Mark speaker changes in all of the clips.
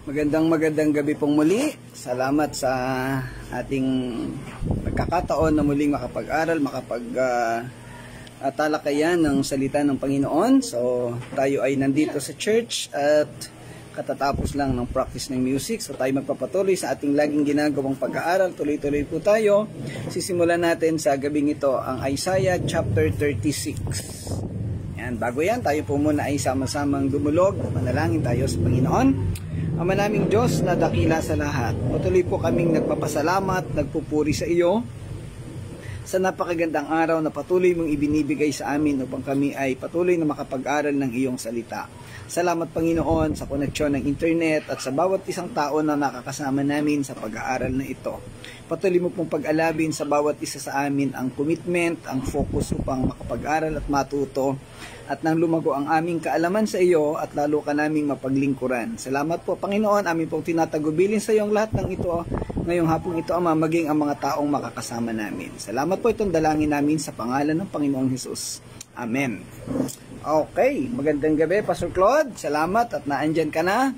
Speaker 1: Magandang gabi pong muli. Salamat sa ating pagkakataon na muling makapag-aral, talakayan ng salita ng Panginoon. So, tayo ay nandito sa church at katatapos lang ng practice ng music. So, tayo magpapatuloy sa ating laging ginagawang pag-aaral. Tuloy-tuloy po tayo. Sisimulan natin sa gabing ito ang Isaiah chapter 36. Yan, bago yan, tayo po muna ay sama-samang dumulog. Manalangin tayo sa Panginoon. Ama naming Diyos na dakila sa lahat, patuloy po kaming nagpapasalamat, nagpupuri sa iyo sa napakagandang araw na patuloy mong ibinibigay sa amin upang kami ay patuloy na makapag-aral ng iyong salita. Salamat Panginoon sa koneksyon ng internet at sa bawat isang tao na nakakasama namin sa pag-aaral na ito. Patuloy mo pong pag-alabin sa bawat isa sa amin ang commitment, ang focus upang makapag-aral at matuto at nang lumago ang aming kaalaman sa iyo at lalo ka naming mapaglingkuran. Salamat po Panginoon, amin pong tinatagubilin sa iyo ang lahat ng ito ngayong hapong ito, Ama, maging ang mga taong makakasama namin. Salamat po, itong dalangin namin sa pangalan ng Panginoong Hesus. Amen. Okay, magandang gabi Pastor Claude, salamat at naandyan ka na.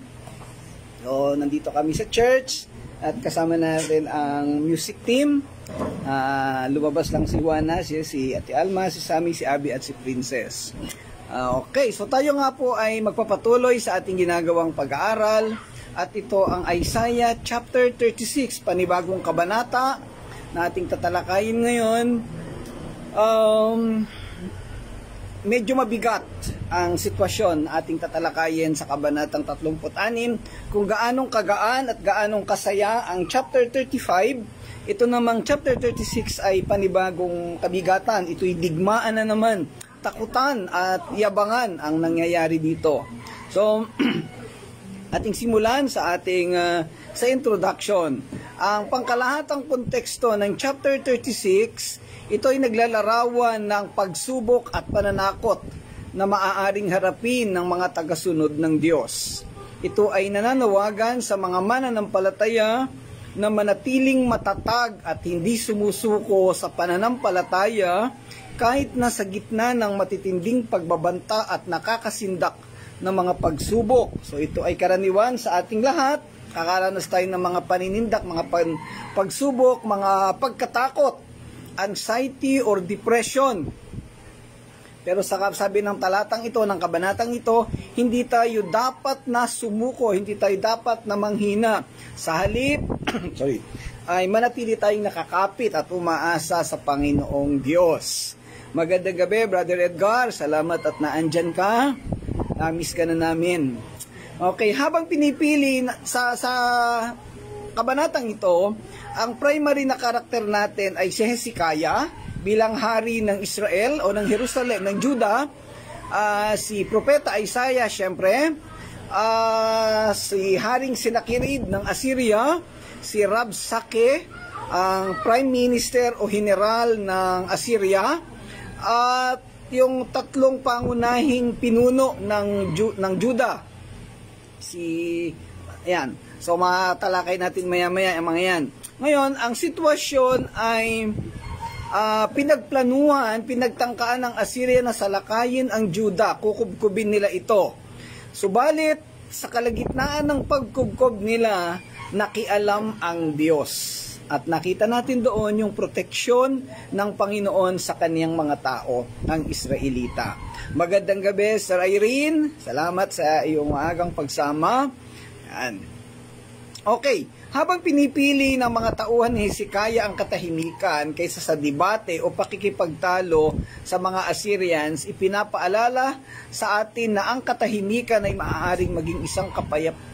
Speaker 1: So, nandito kami sa church at kasama natin ang music team. Lumabas lang si Juana, si Ate Alma, si Sammy, si Abby at si Princess. Okay, so tayo nga po ay magpapatuloy sa ating ginagawang pag-aaral at ito ang Isaiah chapter 36, panibagong kabanata na ating tatalakayin ngayon. Medyo mabigat ang sitwasyon ating tatalakayin sa kabanatang 36, kung gaanong kagaan at gaanong kasaya ang chapter 35. Ito namang chapter 36 ay panibagong kabigatan. Ito'y digmaan na naman, takutan at yabangan ang nangyayari dito. So, ating simulan sa ating sa introduction. Ang pangkalahatang konteksto ng chapter 36, ito ay naglalarawan ng pagsubok at pananakot na maaaring harapin ng mga tagasunod ng Diyos. Ito ay nananawagan sa mga mananampalataya na manatiling matatag at hindi sumusuko sa pananampalataya kahit na sa gitna ng matitinding pagbabanta at nakakasindak ng mga pagsubok. So ito ay karaniwan sa ating lahat. Kakaranas tayo ng mga paninindak, mga pagsubok, mga pagkatakot, anxiety or depression. Pero sa sabi ng talatang ito, ng kabanatang ito, hindi tayo dapat na sumuko, hindi tayo dapat na manghina. Sa halip, ay manatili tayong nakakapit at umaasa sa Panginoong Diyos. Magandang gabi, Brother Edgar. Salamat at naandyan ka. Namiss ka na namin. Okay, habang pinipili sa kabanatang ito, ang primary na karakter natin ay si Hezekiah bilang hari ng Israel o ng Jerusalem, ng Juda. Si Propeta Isaiah, syempre, si Haring Sennacherib ng Assyria, si Rabshakeh, ang Prime Minister o General ng Assyria, at yung tatlong pangunahing pinuno ng Juda. Ayan. So, matalakay natin maya-maya ang mga yan. Ngayon, ang sitwasyon ay pinagplanuhan, pinagtangkaan ng Assyria na salakayin ang Juda. Kukubkubin nila ito. Subalit, sa kalagitnaan ng pagkubkob nila, nakialam ang Diyos. At nakita natin doon yung proteksyon ng Panginoon sa kaniyang mga tao, ng Israelita. Magandang gabi, Sir Irene. Salamat sa iyong maagang pagsama. Yan. Okay, habang pinipili ng mga tauhan ni Hezekiah ang katahimikan kaysa sa debate o pakikipagtalo sa mga Assyrians, ipinapaalala sa atin na ang katahimikan ay maaaring maging isang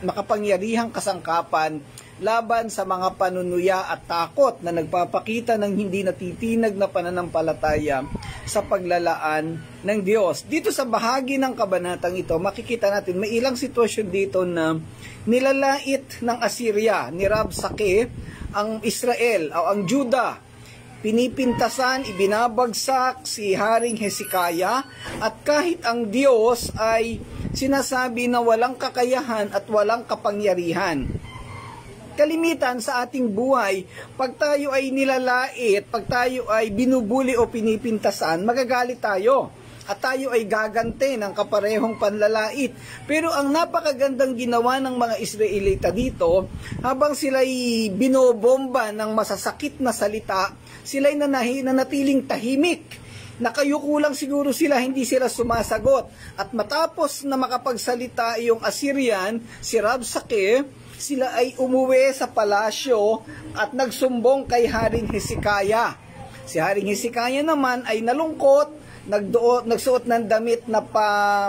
Speaker 1: makapangyarihang kasangkapan laban sa mga panunuya at takot na nagpapakita ng hindi natitinag na pananampalataya sa paglalaan ng Diyos. Dito sa bahagi ng kabanatang ito, makikita natin may ilang sitwasyon dito na nilalait ng Assyria, ni Rabshakeh, ang Israel o ang Juda. Pinipintasan, ibinabagsak si Haring Hezekiah, at kahit ang Diyos ay sinasabi na walang kakayahan at walang kapangyarihan. Kalimitan sa ating buhay, pag tayo ay nilalait, pag tayo ay binubuli o pinipintasan, magagalit tayo. at tayo ay gagante ng kaparehong panlalait. Pero ang napakagandang ginawa ng mga Israelita dito, habang sila'y binobomba ng masasakit na salita, sila'y nanatiling tahimik. Nakayuko lang siguro sila, hindi sila sumasagot. At matapos na makapagsalita yung Assyrian, si Rabsakeh, sila ay umuwi sa palasyo at nagsumbong kay Haring Hezekiah. Si Haring Hezekiah naman ay nalungkot, nagsuot ng damit na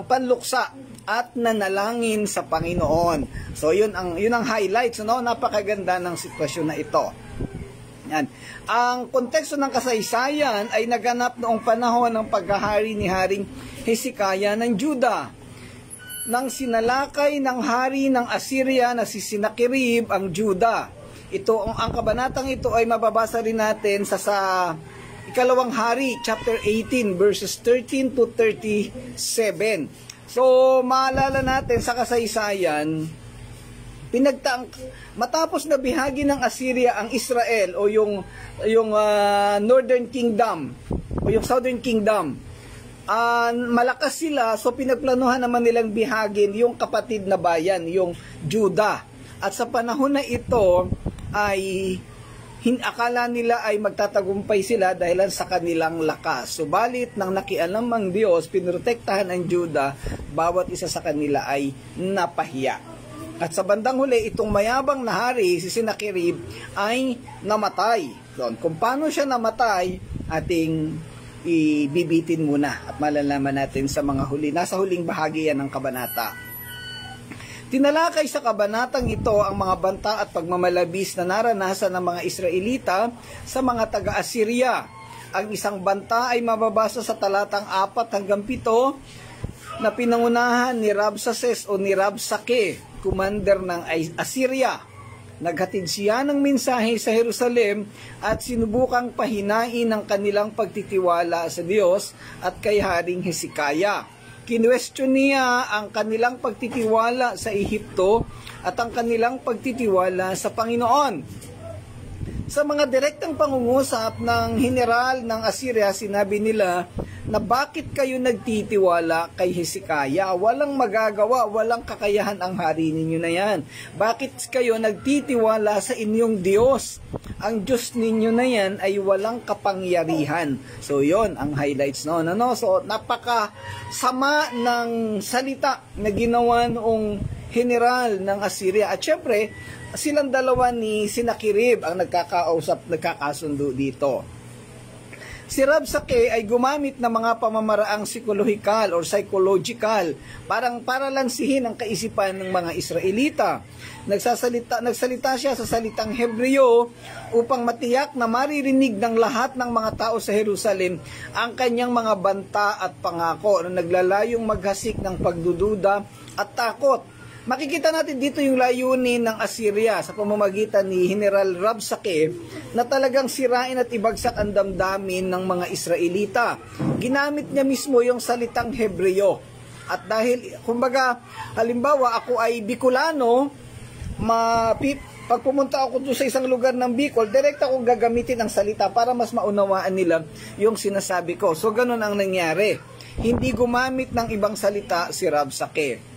Speaker 1: panluksa at nanalangin sa Panginoon. So yun ang highlights, no? Napakaganda ng sitwasyon na ito. Yan. Ang konteksto ng kasaysayan ay naganap noong panahon ng paghahari ni Haring Hezekiah ng Juda. Nang sinalakay ng hari ng Assyria na si Sennacherib ang Juda. Ang kabanatang ito ay mababasa rin natin sa Ikalawang Hari, chapter 18, verses 13 to 37. So, maalala natin sa kasaysayan, matapos na bihagi ng Assyria ang Israel o yung Northern Kingdom o yung Southern Kingdom, malakas sila, so pinagplanuhan naman nilang bihagin yung kapatid na bayan, yung Juda. At sa panahon na ito ay akala nila ay magtatagumpay sila dahil sa kanilang lakas. Subalit nang nakialam ang Diyos, pinrotektahan ang Juda, bawat isa sa kanila ay napahiya. At sa bandang huli, itong mayabang na hari, si Sennacherib, ay namatay. Kung paano siya namatay, ating ibibitin muna at malalaman natin sa nasa huling bahagi yan ng kabanata. Tinalakay sa kabanatang ito ang mga banta at pagmamalabis na naranasan ng mga Israelita sa mga taga-Assyria. Ang isang banta ay mababasa sa talatang 4 hanggang 7 na pinangunahan ni Rabsaces o ni Rabsakeh, commander ng Assyria. Naghatid siya ng mensahe sa Jerusalem at sinubukang pahinain ang kanilang pagtitiwala sa Diyos at kay Haring Hezekiah. Kinwestiyon niya ang kanilang pagtitiwala sa Ehipto at ang kanilang pagtitiwala sa Panginoon. Sa mga direktang pangungusap ng general ng Assyria, sinabi nila na bakit kayo nagtitiwala kay Hezekiah? Walang magagawa, walang kakayahan ang hari ninyo na yan. Bakit kayo nagtitiwala sa inyong Diyos? Ang Diyos ninyo na yan ay walang kapangyarihan. So yon ang highlights noon. So napakasama ng salita na ginawa noong general ng Assyria. At syempre, silang dalawa ni Sennacherib ang nagkakasundo dito. Si Rabsakeh ay gumamit ng mga pamamaraang psikolohikal or psychological para lansihin ang kaisipan ng mga Israelita. Nagsalita siya sa salitang Hebreo upang matiyak na maririnig ng lahat ng mga tao sa Jerusalem ang kanyang mga banta at pangako na naglalayong maghasik ng pagdududa at takot. Makikita natin dito yung layunin ng Assyria sa pamamagitan ni General Rabsakeh na talagang sirain at ibagsak ang damdamin ng mga Israelita. Ginamit niya mismo yung salitang Hebreo. At dahil, kumbaga, halimbawa ako ay Bicolano, pag pumunta ako doon sa isang lugar ng Bicol, direct akong gagamitin ang salita para mas maunawaan nila yung sinasabi ko. So, ganun ang nangyari. Hindi gumamit ng ibang salita si Rabsakeh.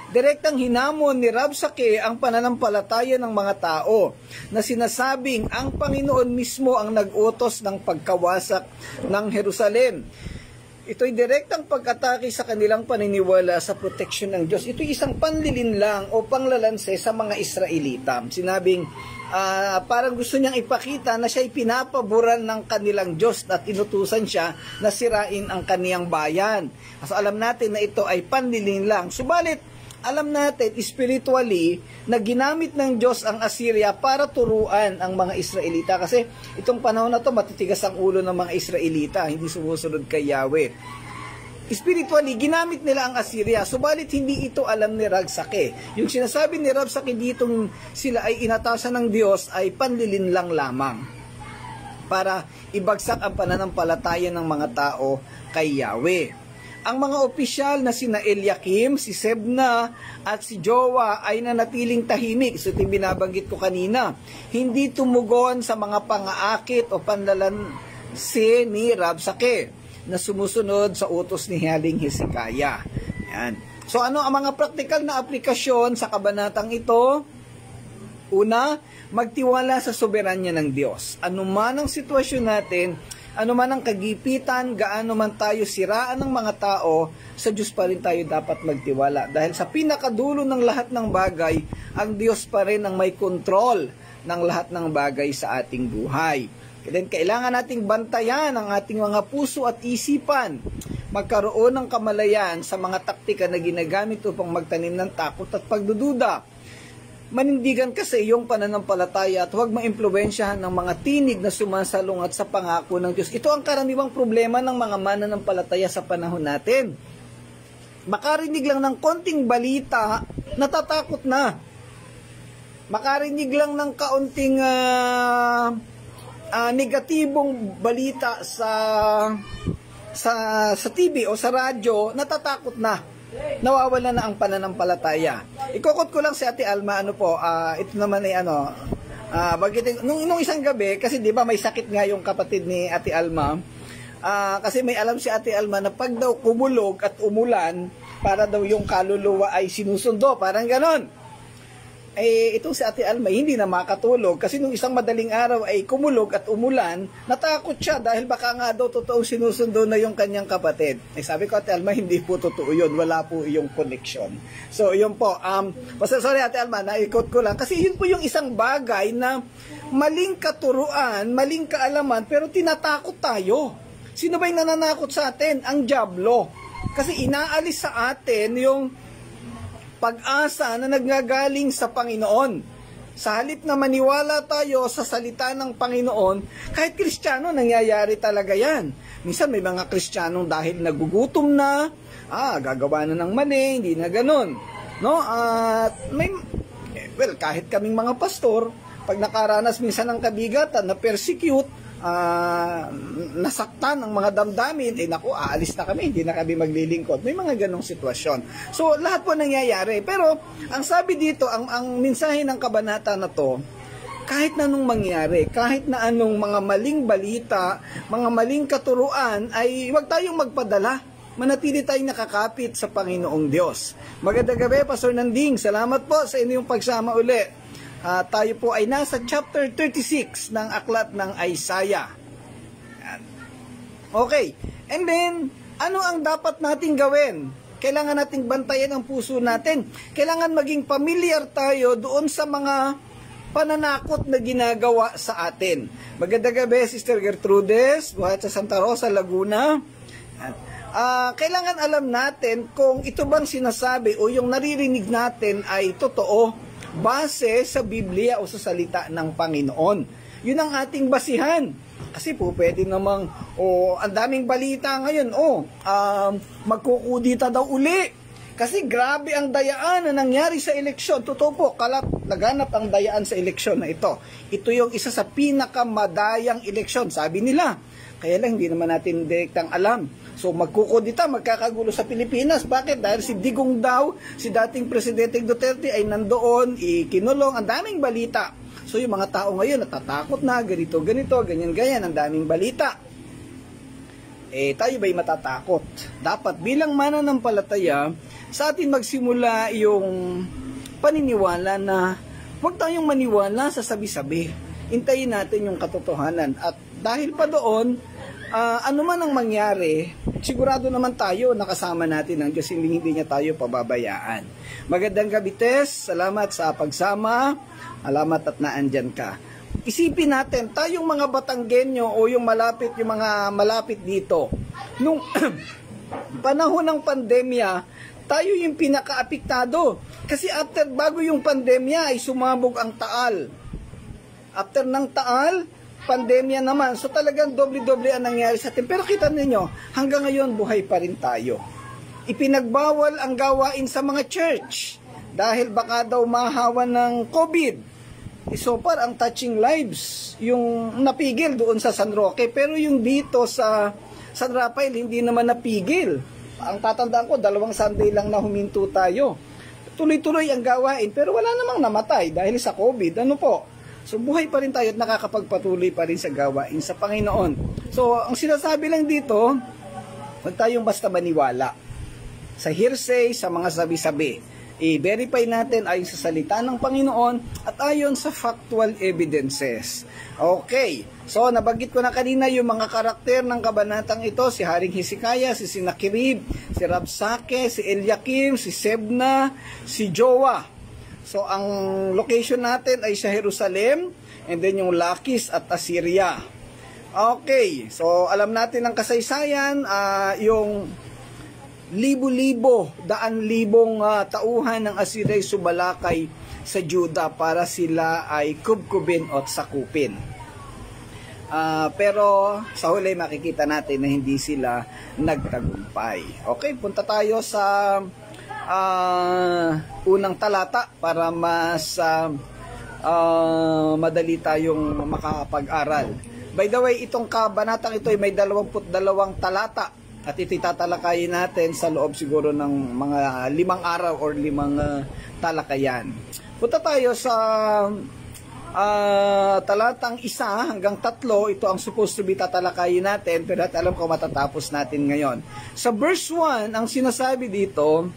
Speaker 1: Direktang hinamon ni Rabsakeh ang pananampalataya ng mga tao na sinasabing ang Panginoon mismo ang nag-utos ng pagkawasak ng Jerusalem. Ito'y direktang pag-atake sa kanilang paniniwala sa proteksyon ng Diyos. Ito'y isang panlilinlang o panglalanse sa mga Israelita. Sinabing parang gusto niyang ipakita na siya'y pinapaboran ng kanilang Diyos at inutusan siya na sirain ang kaniyang bayan. So alam natin na ito ay panlilinlang. Subalit, alam natin spiritually na ginamit ng Diyos ang Assyria para turuan ang mga Israelita kasi itong panahon na to matitigas ang ulo ng mga Israelita, hindi sumusunod kay Yahweh. Spiritually, ginamit nila ang Assyria, subalit hindi ito alam ni Rabsakeh. Yung sinasabi ni Rabsakeh ditong sila ay inatasan ng Diyos ay panlilinlang lamang para ibagsak ang pananampalataya ng mga tao kay Yahweh. Ang mga opisyal na sina Eliakim, si Sebna at si Joa ay nanatiling tahimik. So ito binabanggit ko kanina. Hindi tumugon sa mga pangaakit o panlalansi ni Rabsakeh. na sumusunod sa utos ni Haring Hezekiah. Yan. So ano ang mga practical na aplikasyon sa kabanatang ito? Una, magtiwala sa soberanya ng Diyos. Ano man ang sitwasyon natin, ano man ang kagipitan, gaano man tayo siraan ng mga tao, sa Diyos pa rin tayo dapat magtiwala. Dahil sa pinakadulo ng lahat ng bagay, ang Diyos pa rin ang may kontrol ng lahat ng bagay sa ating buhay. Then, kailangan nating bantayan ang ating mga puso at isipan. Magkaroon ng kamalayan sa mga taktika na ginagamit upang magtanim ng takot at pagdududa. Manindigan ka sa iyong pananampalataya at huwag maimpluwensyahan ng mga tinig na sumasalungat sa pangako ng Diyos. Ito ang karaniwang problema ng mga mananampalataya sa panahon natin. Makarinig lang ng konting balita, natatakot na. Makarinig lang ng kaunting negatibong balita sa TV o sa radyo, natatakot na. Nawawala na ang pananampalataya. Ikokot ko lang si Ate Alma, ito naman ay nung isang gabi, kasi di ba may sakit nga yung kapatid ni Ate Alma, kasi may alam si Ate Alma na pag daw kumulog at umulan, para daw yung kaluluwa ay sinusundo, parang ganon. Itong si Ate Alma hindi na makatulog kasi nung isang madaling araw ay kumulog at umulan, natakot siya dahil baka nga daw totoong sinusundo na yung kanyang kapatid. Sabi ko, Ate Alma, hindi po totoo yun, wala po yung connection. So yun po, sorry Ate Alma, naikot ko lang kasi yun po yung isang bagay na maling katuruan, maling kaalaman, pero tinatakot tayo. Sino ba yung nananakot sa atin? Ang dyablo. Kasi inaalis sa atin yung pag-asa na naggagaling sa Panginoon. Sa halip na maniwala tayo sa salita ng Panginoon, kahit Kristiyano, nangyayari talaga yan. Minsan may mga Kristiyanong dahil nagugutom na, gagawa na ng mali, hindi na ganun. No? Kahit kaming mga pastor, pag nakaranas minsan ng kabigatan, na persecute, nasaktan ang mga damdamin, aalis na kami, hindi na kami maglilingkod. May mga ganong sitwasyon. So, lahat po nangyayari. Pero, ang sabi dito, ang mensahe ng kabanata na to, kahit na anong mangyari, kahit na anong mga maling balita, mga maling katuruan, ay huwag tayong magpadala. Manatili tayong nakakapit sa Panginoong Diyos. Magandang gabi, Pastor Nanding. Salamat po sa inyong pagsama uli. Tayo po ay nasa chapter 36 ng aklat ng Isaiah. Yan. Okay. And then, ano ang dapat nating gawin? Kailangan nating bantayan ang puso natin. Kailangan maging familiar tayo doon sa mga pananakot na ginagawa sa atin. Magandang gabi, Sister Gertrudes, buhat sa Santa Rosa, Laguna. Yan. Kailangan alam natin kung ito bang sinasabi o yung naririnig natin ay totoo base sa Biblia o sa salita ng Panginoon. Yun ang ating basihan. Kasi po pwede namang, ang daming balita ngayon, magkukudita daw uli. Kasi grabe ang dayaan na nangyari sa eleksyon. Totoo po, laganap ang dayaan sa eleksyon na ito. Ito yung isa sa pinakamadayang eleksyon, sabi nila. Kaya lang, hindi naman natin direktang alam. So magkukudita, magkakagulo sa Pilipinas. Bakit? Dahil si Digong daw, si dating Presidente Duterte ay nandoon, ikinulong, ang daming balita. So yung mga tao ngayon natatakot na, ganito, ganyan, ang daming balita. Tayo ba'y matatakot? Dapat bilang mananampalataya, sa atin magsimula yung paniniwala na huwag tayong maniwala sa sabi-sabi. Hintayin natin yung katotohanan. At dahil pa doon, ano man ang mangyari, sigurado naman tayo nakasama natin ang Diyos, hindi niya tayo pababayaan. Magandang gabi, Tess. Salamat sa pagsama. Alamat at naandyan ka. Isipin natin, tayong mga Batanggenyo o yung mga malapit dito, nung panahon ng pandemya, tayo yung pinaka-apektado. Kasi bago yung pandemya ay sumabog ang Taal. After ng Taal, pandemya naman. So talagang doble-doble ang nangyari sa atin. Pero kita ninyo, hanggang ngayon buhay pa rin tayo. Ipinagbawal ang gawain sa mga church dahil baka daw mahawa ng COVID. So far, ang touching lives, yung napigil doon sa San Roque. Pero yung dito sa San Rafael, hindi naman napigil. Ang tatandaan ko, 2 Sunday lang na huminto tayo. Tuloy-tuloy ang gawain, pero wala namang namatay dahil sa COVID. Ano po? So buhay pa rin tayo at nakakapagpatuloy pa rin sa gawain sa Panginoon. So ang sinasabi lang dito, Huwag tayong basta maniwala sa hearsay, sa mga sabi-sabi. I-verify natin ayon sa salita ng Panginoon at ayon sa factual evidences. Okay, so nabanggit ko na kanina yung mga karakter ng kabanatang ito, si Haring Hezekiah, si Sennacherib, si Rabsake, si Eliakim, si Sebna, si Joah. So ang location natin ay sa Jerusalem, and then yung Lachish at Assyria. Okay, so alam natin ang kasaysayan, yung libo-libo, daan-libong tauhan ng Assyria ay sumalakay sa Juda para sila ay kubkubin at sakupin. Pero sa huli makikita natin na hindi sila nagtagumpay. Okay, punta tayo sa unang talata para mas madali tayong makakapag-aral. By the way, itong kabanatang ito ay may 22 talata. At ito'y tatalakayin natin sa loob siguro ng mga 5 araw or 5 talakayan. Punta tayo sa talatang 1 hanggang 3. Ito ang supposed to be tatalakayin natin, pero alam ko matatapos natin ngayon. Sa verse 1, ang sinasabi dito,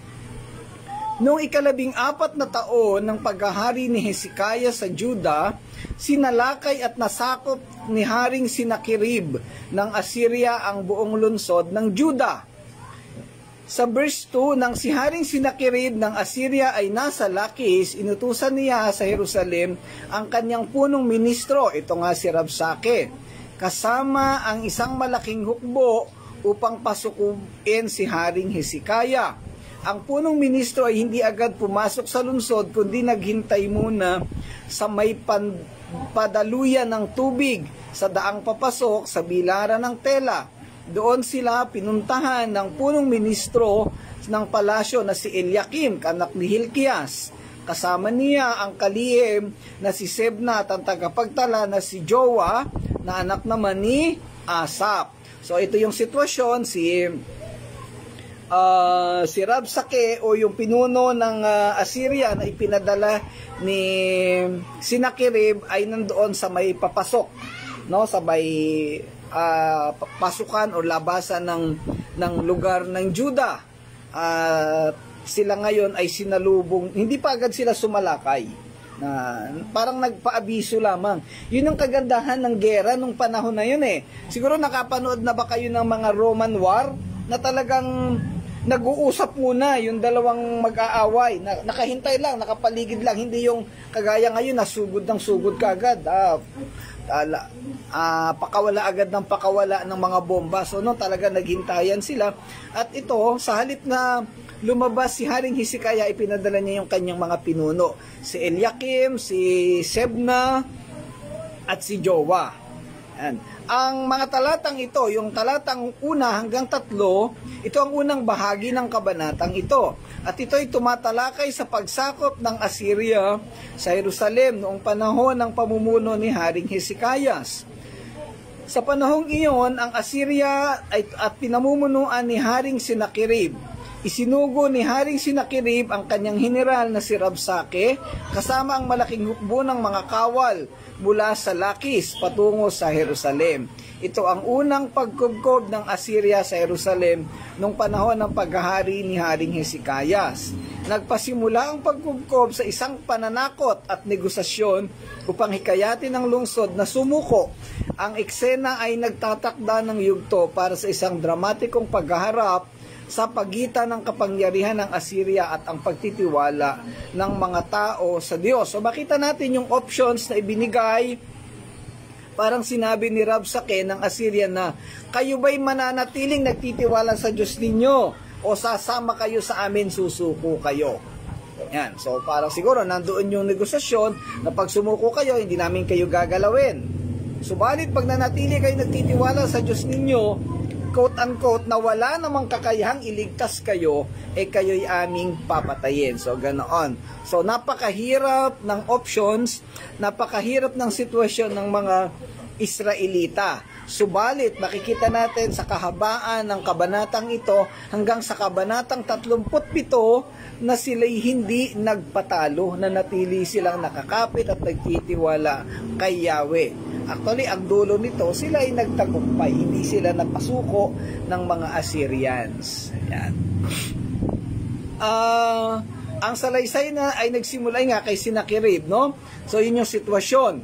Speaker 1: noong 14 na taon ng paghahari ni Hezekiah sa Juda, sinalakay at nasakop ni Haring Sennacherib ng Assyria ang buong lungsod ng Juda. Sa verse 2, nang si Haring Sennacherib ng Assyria ay nasa Lachish, inutusan niya sa Jerusalem ang kanyang punong ministro, ito nga si Rabsake, kasama ang isang malaking hukbo upang pasukuin si Haring Hezekiah. Ang punong ministro ay hindi agad pumasok sa lungsod, kundi naghintay muna sa may padaluyan ng tubig sa daang papasok sa bilaran ng tela. Doon sila pinuntahan ng punong ministro ng palasyo na si Eliakim, anak ni Hilkias. Kasama niya ang kalihim na si Sebna at ang tagapagtala na si Joah, na anak naman ni Asaph. So ito yung sitwasyon, si Rabsake o yung pinuno ng Assyria na ipinadala ni Sennacherib ay nandoon sa may papasok, no, sa may pasukan o labasan ng lugar ng Juda. Sila ngayon ay sinalubong, hindi pa agad sila sumalakay, parang nagpaabiso lamang. Yun ang kagandahan ng gera nung panahon na yun eh. Siguro nakapanood na ba kayo ng mga Roman War na talagang nag-uusap muna yung dalawang mag-aaway, nakahintay lang, nakapaligid lang, hindi yung kagaya ngayon na sugod ng sugod kaagad, pakawala agad ng pakawala ng mga bomba. So no, talaga naghintayan sila. At ito, sa halip na lumabas si Haring Hezekiah, ipinadala niya yung kanyang mga pinuno, si Eliakim, si Sebna at si Joah. Yan. Ang mga talatang ito, yung talatang 1 hanggang 3, ito ang unang bahagi ng kabanatang ito. At ito ay tumatalakay sa pagsakop ng Assyria sa Jerusalem noong panahon ng pamumuno ni Haring Hezekiah. Sa panahong iyon, ang Assyria at pinamumunuan ni Haring Sennacherib. Isinugo ni Haring Sennacherib ang kanyang general na si Rabsake kasama ang malaking hukbo ng mga kawal mula sa Lachish patungo sa Jerusalem. Ito ang unang pagkubkob ng Assyria sa Jerusalem noong panahon ng paghahari ni Haring Hezekiah. Nagpasimula ang pagkubkob sa isang pananakot at negosasyon upang hikayatin ang lungsod na sumuko. Ang eksena ay nagtatakda ng yugto para sa isang dramatikong paghaharap sa pagitan ng kapangyarihan ng Assyria at ang pagtitiwala ng mga tao sa Diyos. So makita natin yung options na ibinigay. Parang sinabi ni Rabsake ng Assyria na, kayo ba'y mananatiling nagtitiwala sa Diyos ninyo o sasama kayo sa amin, susuko kayo? Yan. So parang siguro nandoon yung negosasyon na pag sumuko kayo, hindi namin kayo gagalawin. Subalit pag nanatili kayo nagtitiwala sa Diyos ninyo, quote-unquote, na wala namang kakayahang iligtas kayo, kayo'y aming papatayin. So, ganoon. So, napakahirap ng options, napakahirap ng sitwasyon ng mga Israelita. Subalit, makikita natin sa kahabaan ng kabanatang ito hanggang sa kabanatang 37 na sila'y hindi nagpatalo, na natili silang nakakapit at nagtitiwala kay Yahweh. Actually, ang dulo nito, sila ay nagtagumpay. Hindi sila napasuko ng mga Assyrians. Ayan. Ang salaysay na ay nagsimula nga kay Sennacherib, no? So, yun yung sitwasyon.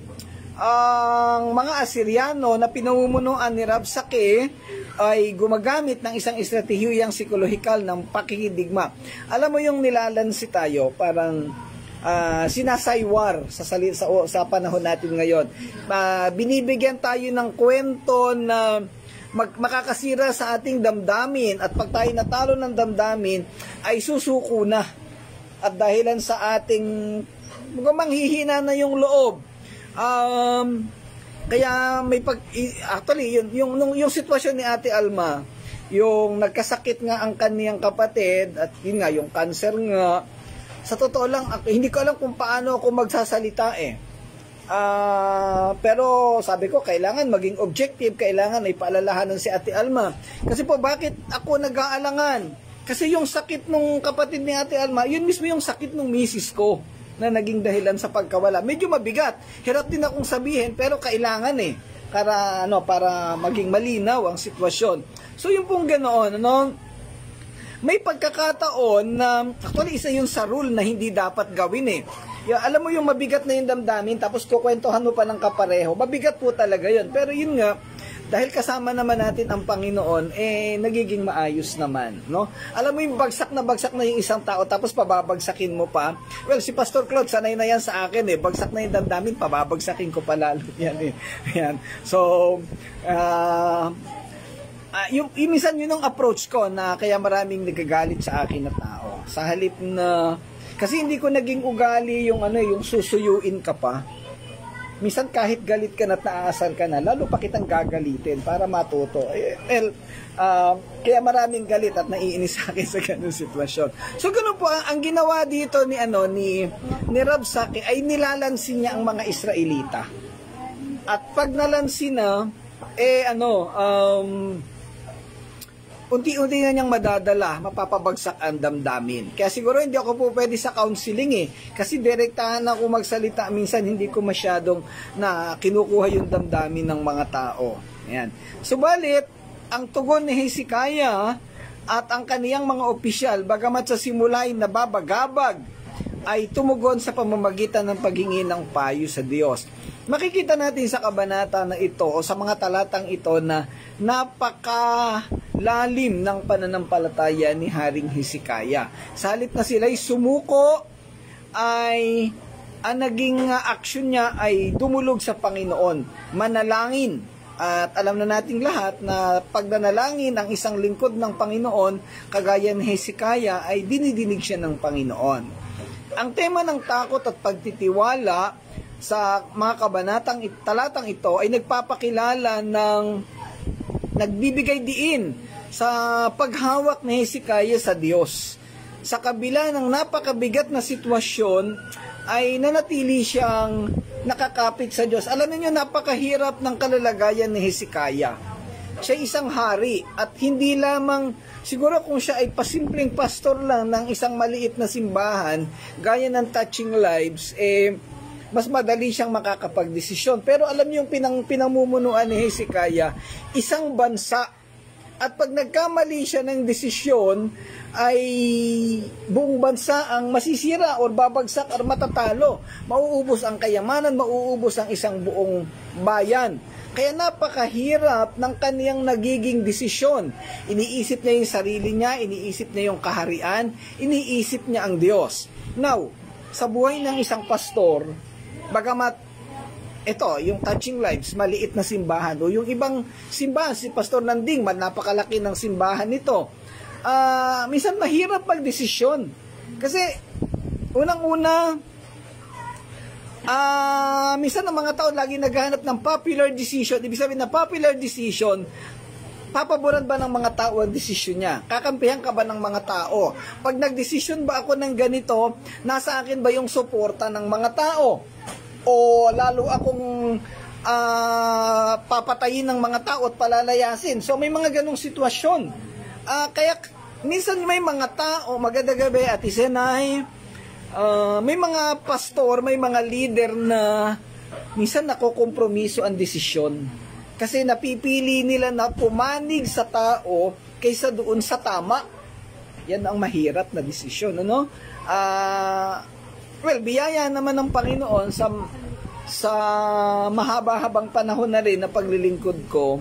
Speaker 1: Ang mga Asyriano na pinamumunuan ni Rabsakeh ay gumagamit ng isang estratehiyang psikolohikal ng pakikidigma. Alam mo yung nilalansi tayo, parang sinasaywar sa panahon natin ngayon. Binibigyan tayo ng kwento na makakasira sa ating damdamin, at pag tayo natalo ng damdamin ay susuko na, at dahilan sa ating manghihina na yung loob. Kaya may actually yung sitwasyon ni Ate Alma, yung nagkasakit nga ang kaniyang kapatid, at yun nga yung cancer nga, sa totoo lang hindi ko alam kung paano ako magsasalita pero sabi ko kailangan maging objective, kailangan ay paalalahanan si Ate Alma. Kasi po, bakit ako nag-aalangan? Kasi yung sakit nung kapatid ni Ate Alma, yun mismo yung sakit nung misis ko na naging dahilan sa pagkawala. Medyo mabigat. Hirap din akong sabihin, pero kailangan para maging malinaw ang sitwasyon. So yung pong ganoon, may pagkakataon na actually isa yun sa rule na hindi dapat gawin Alam mo yung mabigat na yung damdamin, tapos kukwentuhan mo pa ng kapareho. Mabigat po talaga yun. Pero yun nga, dahil kasama naman natin ang Panginoon, nagiging maayos naman, no? Alam mo yung bagsak na yung isang tao, tapos pababagsakin mo pa. Well, si Pastor Claude, sanay na yan sa akin bagsak na yung damdamin, pababagsakin ko pa lalo yan Yan. So, minsan yun ang approach ko, na kaya maraming nagagalit sa akin na tao. Sa halip na, kasi hindi ko naging ugali yung susuyuin ka pa. Minsan kahit galit ka na at naaasar ka na, lalo pa kitang gagalitin para matuto. Kaya maraming galit at naiinis sa akin sa ganung sitwasyon. So ganun po, ang ginawa dito ni Rabsakeh ay nilalansin niya ang mga Israelita. At pag nalansin na, unti-unti na niyang madadala, mapapabagsak ang damdamin. Kaya siguro hindi ako po pwede sa counseling kasi direktahan ako magsalita, minsan hindi ko masyadong na kinukuha yung damdamin ng mga tao. Ayan. Subalit, ang tugon ni Hezekiah at ang kaniyang mga opisyal, bagamat sa simula ay nababagabag, ay tumugon sa pamamagitan ng paghingi ng payo sa Diyos. Makikita natin sa kabanata na ito o sa mga talatang ito na napakalalim ng pananampalataya ni Haring Hezekiah. Sa halip na sila'y sumuko, ay ang naging aksyon niya ay dumulog sa Panginoon, manalangin. At alam na nating lahat na pag nanalangin ang isang lingkod ng Panginoon, kagaya ni Hezekiah, ay dinidinig siya ng Panginoon. Ang tema ng takot at pagtitiwala sa mga talatang ito ay nagpapakilala ng nagbibigay diin sa paghawak ni Hezekiah sa Diyos. Sa kabila ng napakabigat na sitwasyon, ay nanatili siyang nakakapit sa Diyos. Alam niyo, napakahirap ng kalalagayan ni Hezekiah. Siya isang hari, at hindi lamang, siguro kung siya ay pasimpleng pastor lang ng isang maliit na simbahan, gaya ng Touching Lives, mas madali siyang makakapagdesisyon. Pero alam niyo yung pinamumunuan ni Hezekiah, isang bansa, at pag nagkamali siya ng desisyon, ay buong bansa ang masisira or babagsak or matatalo. Mauubos ang kayamanan, mauubos ang isang buong bayan. Kaya napakahirap ng kaniyang nagiging desisyon. Iniisip niya yung sarili niya, iniisip niya yung kaharian, iniisip niya ang Diyos. Now, sa buhay ng isang pastor, bagamat ito, yung Touching Lives, maliit na simbahan, o yung ibang simbahan, si Pastor Nanding, napakalaki ng simbahan nito, minsan mahirap magdesisyon. Kasi, unang-una, minsan ang mga tao lagi naghahanap ng popular decision. Ibig sabihin na popular decision, papaboran ba ng mga tao ang desisyon niya? Kakampihan ka ba ng mga tao? Pag nagdesisyon ba ako ng ganito, nasa akin ba yung suporta ng mga tao? O lalo akong papatayin ng mga tao at palalayasin? So may mga ganong sitwasyon. Kaya minsan may mga tao, magandang gabi Ate Senay, may mga pastor, may mga leader na minsan nakokompromiso ang desisyon. Kasi napipili nila na pumanig sa tao kaysa doon sa tama. Yan ang mahirap na desisyon, ano? Well, biyaya naman ng Panginoon sa mahaba-habang panahon na rin na paglilingkod ko,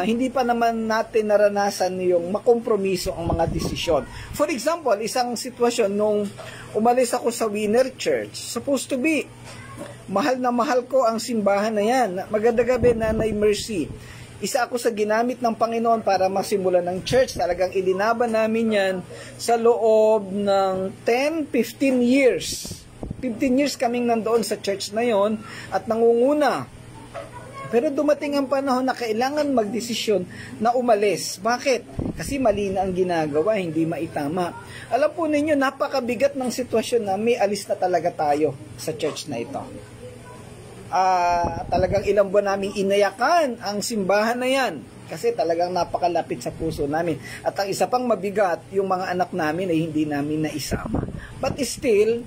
Speaker 1: hindi pa naman natin naranasan yung makompromiso ang mga desisyon. For example, isang sitwasyon nung umalis ako sa Winner Church, supposed to be, mahal na mahal ko ang simbahan na yan. Magandang gabi, Nanay Mercy. Isa ako sa ginamit ng Panginoon para masimulan ng church. Talagang ilinaban namin yan sa loob ng 10-15 years. 15 years kaming nandoon sa church na yon at nangunguna. Pero dumating ang panahon na kailangan magdesisyon na umalis. Bakit? Kasi mali na ang ginagawa, hindi maitama. Alam po ninyo, napakabigat ng sitwasyon na may alis na talaga tayo sa church na ito. Talagang ilang buwan namin inayakan ang simbahan na yan. Kasi talagang napakalapit sa puso namin. At ang isa pang mabigat, yung mga anak namin ay hindi namin naisama. But still,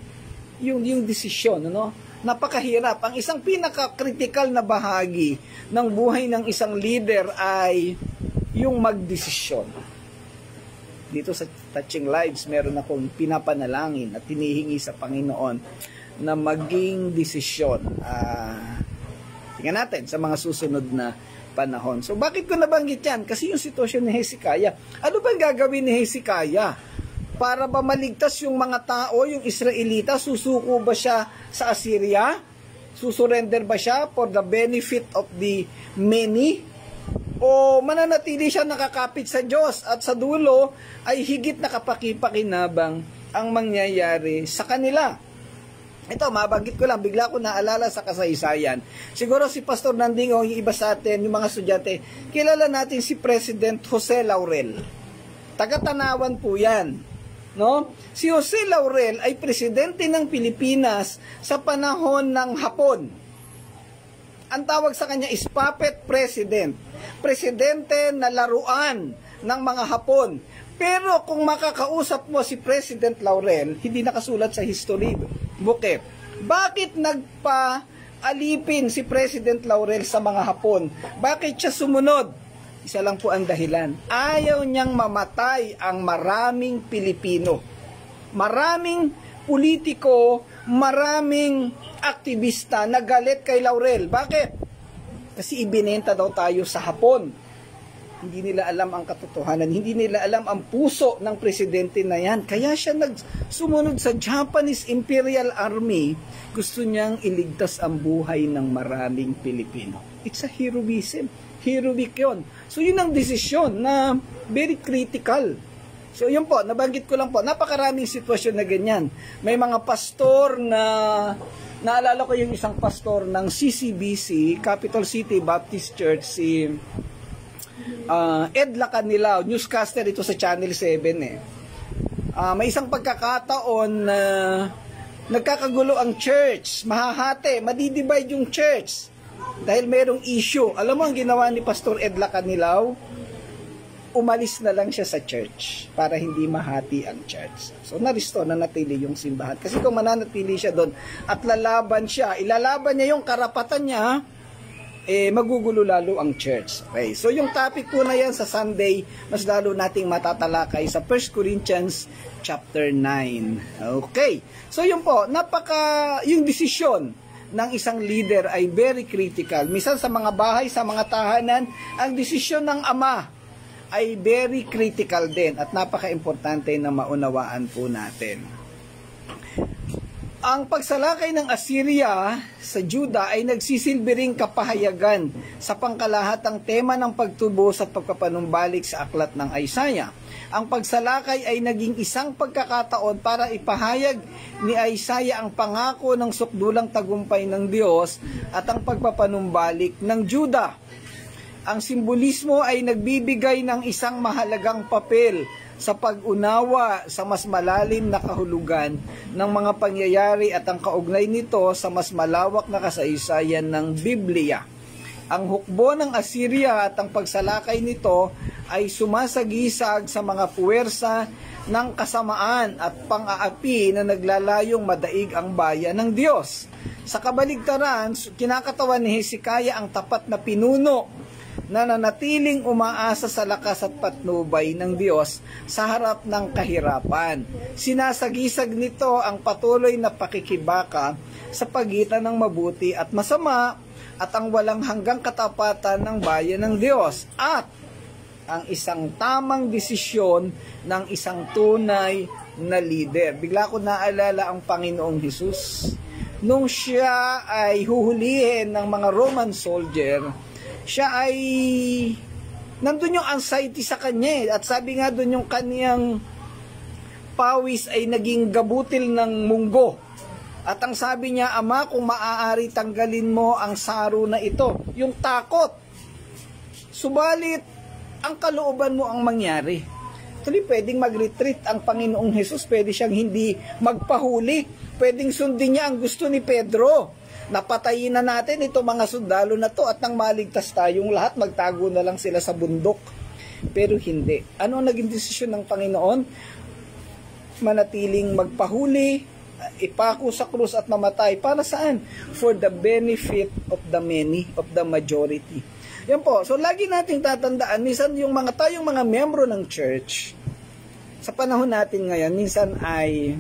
Speaker 1: yung desisyon, ano? Napakahirap. Ang isang pinaka-critical na bahagi ng buhay ng isang leader ay yung magdesisyon. Dito sa Touching Lives, meron akong pinapanalangin at hinihingi sa Panginoon na maging desisyon. Tingnan natin sa mga susunod na panahon. So, bakit ko nabanggit yan? Kasi yung sitwasyon ni Hezekiah, ano bang gagawin ni Hezekiah? Para ba maligtas yung mga tao, yung Israelita? Susuko ba siya sa Assyria? Susurrender ba siya for the benefit of the many? O mananatili siya nakakapit sa Diyos at sa dulo ay higit na kapakipakinabang ang mangyayari sa kanila? Ito, mabanggit ko lang, bigla ko naalala sa kasaysayan. Siguro si Pastor Nanding o yung iba sa atin, yung mga estudyante, kilala natin si President Jose Laurel. Taga-Tanawan po yan. No? Si Jose Laurel ay presidente ng Pilipinas sa panahon ng Hapon. Ang tawag sa kanya is puppet president. Presidente na laruan ng mga Hapon. Pero kung makakausap mo si President Laurel, hindi nakasulat sa history book. Bakit nagpa-alipin si President Laurel sa mga Hapon? Bakit siya sumunod? Isa lang po ang dahilan. Ayaw niyang mamatay ang maraming Pilipino. Maraming politiko, maraming aktivista na galit kay Laurel. Bakit? Kasi ibinenta daw tayo sa Hapon. Hindi nila alam ang katotohanan. Hindi nila alam ang puso ng presidente na yan. Kaya siya sumunod sa Japanese Imperial Army. Gusto niyang iligtas ang buhay ng maraming Pilipino. It's a heroism. Heroic yun. So, yun ang desisyon na very critical. So, yun po, nabanggit ko lang po, napakaraming sitwasyon na ganyan. May mga pastor na, naalala ko yung isang pastor ng CCBC, Capital City Baptist Church, si Ed Lacanilao, newscaster ito sa Channel 7 eh. May isang pagkakataon na nagkakagulo ang church, mahahati, madidivide yung church. Dahil merong issue. Alam mo ang ginawa ni Pastor Ed Lacanilao? Umalis na lang siya sa church para hindi mahati ang church. So na-restore na natili yung simbahan. Kasi kung mananatili siya doon at lalaban siya, ilalaban niya yung karapatan niya, magugulo lalo ang church. Okay. So yung topic po na yan sa Sunday, mas lalo nating matatalakay sa 1 Corinthians chapter 9. Okay. So yun po, yung desisyon ng isang leader ay very critical. Minsan sa mga bahay, sa mga tahanan, ang desisyon ng ama ay very critical din at napaka-importante na maunawaan po natin. Ang pagsalakay ng Assyria sa Juda ay nagsisilbi ring kapahayagan sa pangkalahatang tema ng pagtubos at pagpapanumbalik sa aklat ng Isaiah. Ang pagsalakay ay naging isang pagkakataon para ipahayag ni Isaiah ang pangako ng sukdulang tagumpay ng Diyos at ang pagpapanumbalik ng Juda. Ang simbolismo ay nagbibigay ng isang mahalagang papel sa pag-unawa sa mas malalim na kahulugan ng mga pangyayari at ang kaugnay nito sa mas malawak na kasaysayan ng Biblia. Ang hukbo ng Assyria at ang pagsalakay nito ay sumasagisag sa mga puwersa ng kasamaan at pang-aapi na naglalayong madaig ang bayan ng Diyos. Sa kabaligtaran, kinakatawan ni Hezekiah ang tapat na pinuno na nanatiling umaasa sa lakas at patnubay ng Diyos sa harap ng kahirapan. Sinasagisag nito ang patuloy na pakikibaka sa pagitan ng mabuti at masama at ang walang hanggang katapatan ng bayan ng Diyos at ang isang tamang desisyon ng isang tunay na leader. Bigla ko naalala ang Panginoong Hesus. Nung siya ay huhulihin ng mga Roman soldier, siya ay nandun yung anxiety sa kanya at sabi nga dun yung kaniyang pawis ay naging gabutil ng munggo. At ang sabi niya, Ama, kung maaari tanggalin mo ang saro na ito, yung takot. Subalit, ang kalooban mo ang mangyari. Tuloy, pwedeng mag-retreat ang Panginoong Hesus, pwede siyang hindi magpahuli, pwedeng sundin niya ang gusto ni Pedro. Napatayin na natin itong mga sundalo na to at nang maligtas tayong lahat, magtago na lang sila sa bundok. Pero hindi. Ano ang naging desisyon ng Panginoon? Manatiling magpahuli, ipako sa krus at mamatay. Para saan? For the benefit of the many, of the majority. Yan po. So, lagi nating tatandaan, minsan yung tayong mga membro ng church, sa panahon natin ngayon, minsan ay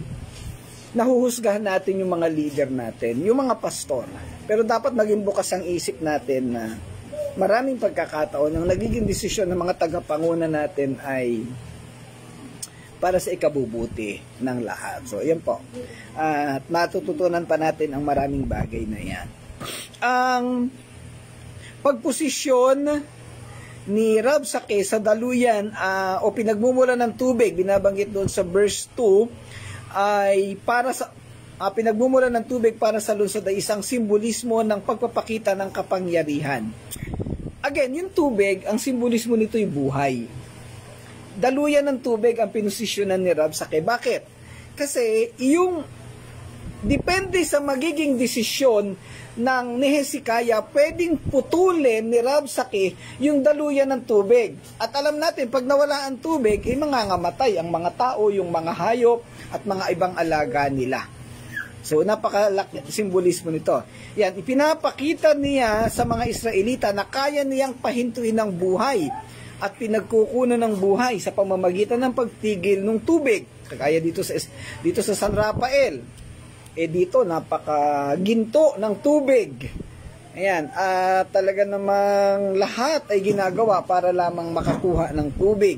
Speaker 1: nahuhusgahan natin yung mga leader natin, yung mga pastor. Pero dapat maging bukas ang isip natin na maraming pagkakataon ang nagiging desisyon ng mga tagapanguna natin ay para sa ikabubuti ng lahat. So, yan po. At matututunan pa natin ang maraming bagay na yan. Ang pagposisyon ni Rabsakeh sa daluyan o pinagmumula ng tubig, binabanggit doon sa verse 2, ay para sa pinagmumula ng tubig para sa lungsod ay isang simbolismo ng pagpapakita ng kapangyarihan. Again, yung tubig, ang simbolismo nito ay buhay. Daluyan ng tubig ang pinosisyonan ni Rabsakeh. Bakit? Kasi yung depende sa magiging desisyon ng ni Hezekiah, pwedeng putulin ni Rabsakeh yung daluyan ng tubig. At alam natin, pag nawala ang tubig, mangangamatay ang mga tao, yung mga hayop, at mga ibang alaga nila. So, napakalaki simbolismo nito. Yan, ipinapakita niya sa mga Israelita na kaya niyang pahintuin ng buhay at pinagkukunan ng buhay sa pamamagitan ng pagtigil ng tubig. Kagaya dito sa San Rafael. Dito, napakaginto ng tubig. Ayan, talaga namang lahat ay ginagawa para lamang makakuha ng tubig.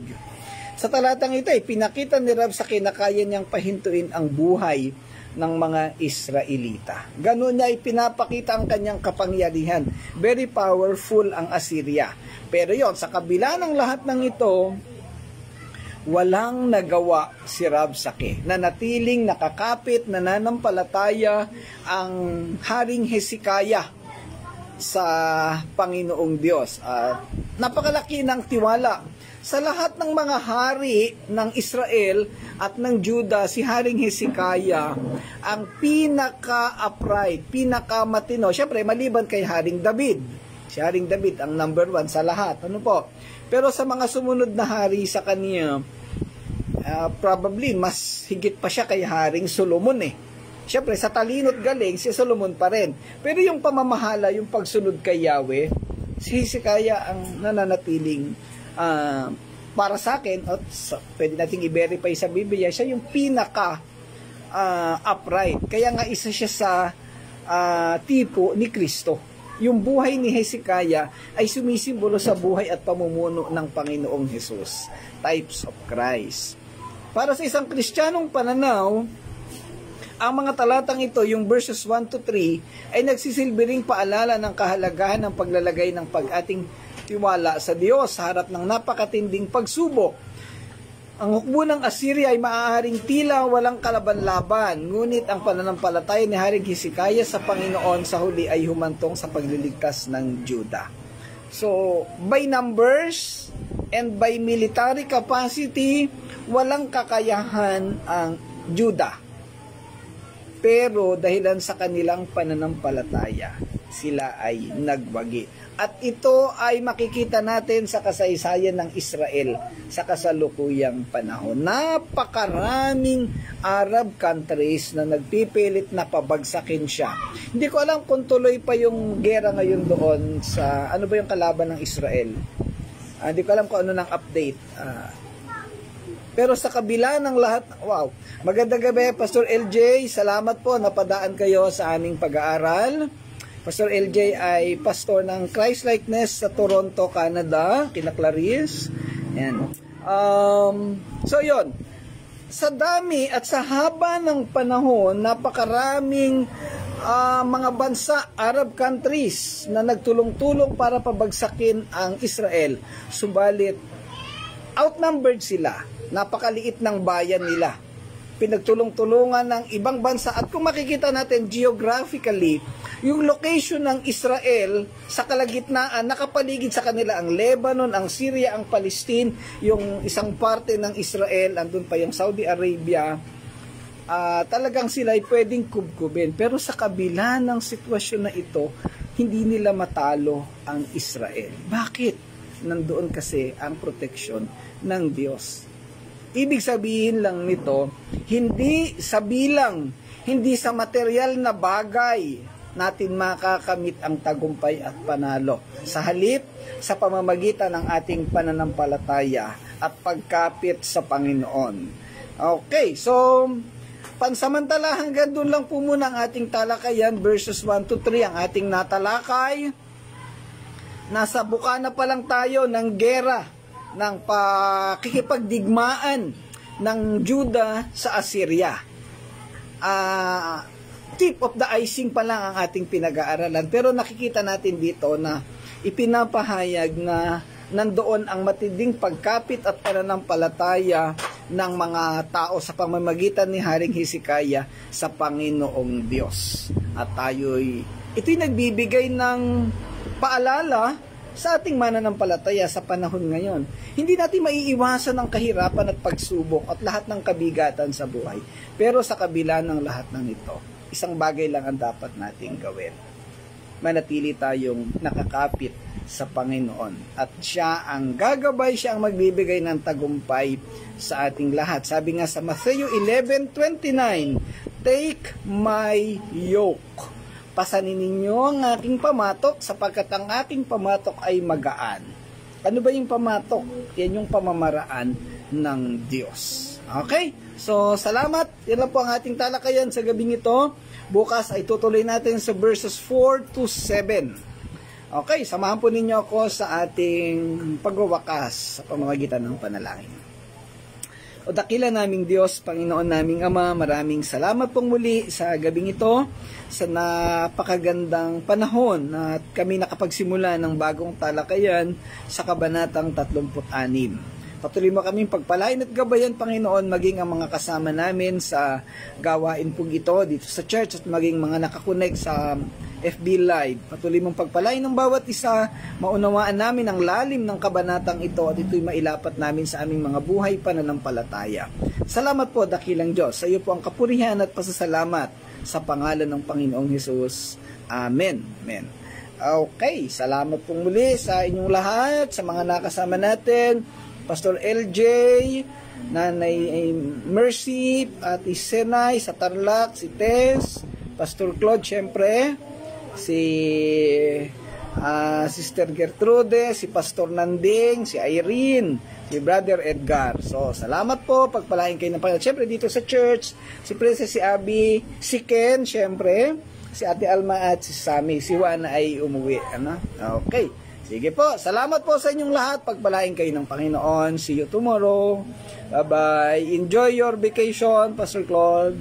Speaker 1: Sa talatang ito, pinakita ni Rabsakeh na kaya niyang pahintuin ang buhay ng mga Israelita. Ganun niya ipinapakita ang kanyang kapangyarihan. Very powerful ang Assyria. Pero yon, sa kabila ng lahat ng ito, walang nagawa si Rabsakeh. Nanatiling nakakapit, nananampalataya ang Haring Hezekiah sa Panginoong Diyos. Napakalaki ng tiwala. Sa lahat ng mga hari ng Israel at ng Juda, si Haring Hezekiah ang pinaka-upright, pinaka-matino. Siyempre, maliban kay Haring David. Si Haring David ang number 1 sa lahat. Ano po? Pero sa mga sumunod na hari sa kanya, probably mas higit pa siya kay Haring Solomon Siyempre, sa talino't galing, si Solomon pa rin. Pero yung pamamahala, yung pagsunod kay Yahweh, si Hezekiah ang nananatiling para sa akin, at pwede nating i-verify sa Biblia, siya yung pinaka upright. Kaya nga isa siya sa tipo ni Kristo. Yung buhay ni Hezekiah ay sumisimbolo sa buhay at pamumuno ng Panginoong Hesus. Types of Christ. Para sa isang Kristiyanong pananaw, ang mga talatang ito, yung verses 1 to 3, ay nagsisilbing paalala ng kahalagahan ng paglalagay ng pag-ating tiwala sa Diyos sa harap ng napakatinding pagsubok. Ang hukbo ng Assyria ay maaaring tila walang kalaban-laban, ngunit ang pananampalataya ni Haring Hezekiah sa Panginoon sa huli ay humantong sa pagliligtas ng Juda. So, by numbers and by military capacity, walang kakayahan ang Juda. Pero dahilan sa kanilang pananampalataya, sila ay nagwagi. At ito ay makikita natin sa kasaysayan ng Israel sa kasalukuyang panahon. Napakaraming Arab countries na nagpipilit na pabagsakin siya. Hindi ko alam kung tuloy pa yung gera ngayon doon sa ano ba yung kalaban ng Israel. Hindi ko alam kung ano ng update. Pero sa kabila ng lahat, wow. Magandang gabi, Pastor LJ. Salamat po, napadaan kayo sa aming pag-aaral. Pastor LJ ay pastor ng Christ Likeness sa Toronto, Canada, kina Clarice. Yan. So yun, sa dami at sa haba ng panahon, napakaraming mga bansa, Arab countries na nagtulong-tulong para pabagsakin ang Israel. Subalit, outnumbered sila. Napakaliit ng bayan nila. Pinagtulong-tulungan ng ibang bansa. At kung makikita natin geographically, yung location ng Israel sa kalagitnaan, nakapaligid sa kanila ang Lebanon, ang Syria, ang Palestine, yung isang parte ng Israel, andun pa yung Saudi Arabia, talagang sila ay pwedeng kubkubin. Pero sa kabila ng sitwasyon na ito, hindi nila matalo ang Israel. Bakit? Nandoon kasi ang proteksyon ng Diyos. Ibig sabihin lang nito, hindi sa bilang, hindi sa material na bagay natin makakamit ang tagumpay at panalo. Sa halip, sa pamamagitan ng ating pananampalataya at pagkapit sa Panginoon. Okay, so pansamantala hanggang doon lang po muna ang ating talakayan, verses 1 to 3 ang ating natalakay. Nasa bukana pa lang tayo ng gera, ng pakikipagdigmaan ng Juda sa Assyria. Tip of the icing pa lang ang ating pinag-aaralan. Pero nakikita natin dito na ipinapahayag na nandoon ang matinding pagkapit at pananampalataya ng mga tao sa pamamagitan ni Haring Hezekiah sa Panginoong Diyos. At ito'y nagbibigay ng paalala sa ating mananampalataya sa panahon ngayon. Hindi natin maiiwasan ang kahirapan at pagsubok at lahat ng kabigatan sa buhay. Pero sa kabila ng lahat ng ito, isang bagay lang ang dapat nating gawin. Manatili tayong nakakapit sa Panginoon. At siya ang gagabay, siya ang magbibigay ng tagumpay sa ating lahat. Sabi nga sa Matthew 11:29, "Take my yoke. Pasanin ninyo ang aking pamatok sapagkat ang aking pamatok ay magaan." Ano ba yung pamatok? Yan yung pamamaraan ng Diyos. Okay? So, salamat. Yan lang po ang ating talakayan sa gabing ito. Bukas ay tutuloy natin sa verses 4 to 7. Okay, samahan po ninyo ako sa ating pagwawakas sa pamamagitan ng panalangin. O dakila naming Diyos, Panginoon naming Ama, maraming salamat pong muli sa gabing ito, sa napakagandang panahon na kami nakapagsimula ng bagong talakayan sa Kabanatang 36. Patuloy mo kaming pagpalain at gabayan, Panginoon, maging ang mga kasama namin sa gawain pong ito dito sa church at maging mga nakakonect sa FB Live. Patuloy mong pagpalain ng bawat isa, maunawaan namin ang lalim ng kabanatang ito at ito'y mailapat namin sa aming mga buhay pananampalataya. Salamat po, dakilang Diyos. Sa iyo po ang kapurihan at pasasalamat sa pangalan ng Panginoong Hesus. Amen. Amen. Okay, salamat pong muli sa inyong lahat, sa mga nakasama natin, Pastor LJ, Nanay Mercy, at Senay sa Tarlac, si Tess, Pastor Claude, syempre, si Sister Gertrude, si Pastor Nanding, si Irene, si Brother Edgar. So, salamat po, pagpalain kayo ng Panginoon. Syempre, dito sa church, si Princess, si Abby, si Ken, syempre, si Ate Alma at si Sammy. Si Juana ay umuwi. Ano? Okay. Sige po, salamat po sa inyong lahat. Pagpalain kayo ng Panginoon. See you tomorrow. Bye-bye. Enjoy your vacation, Pastor Claude.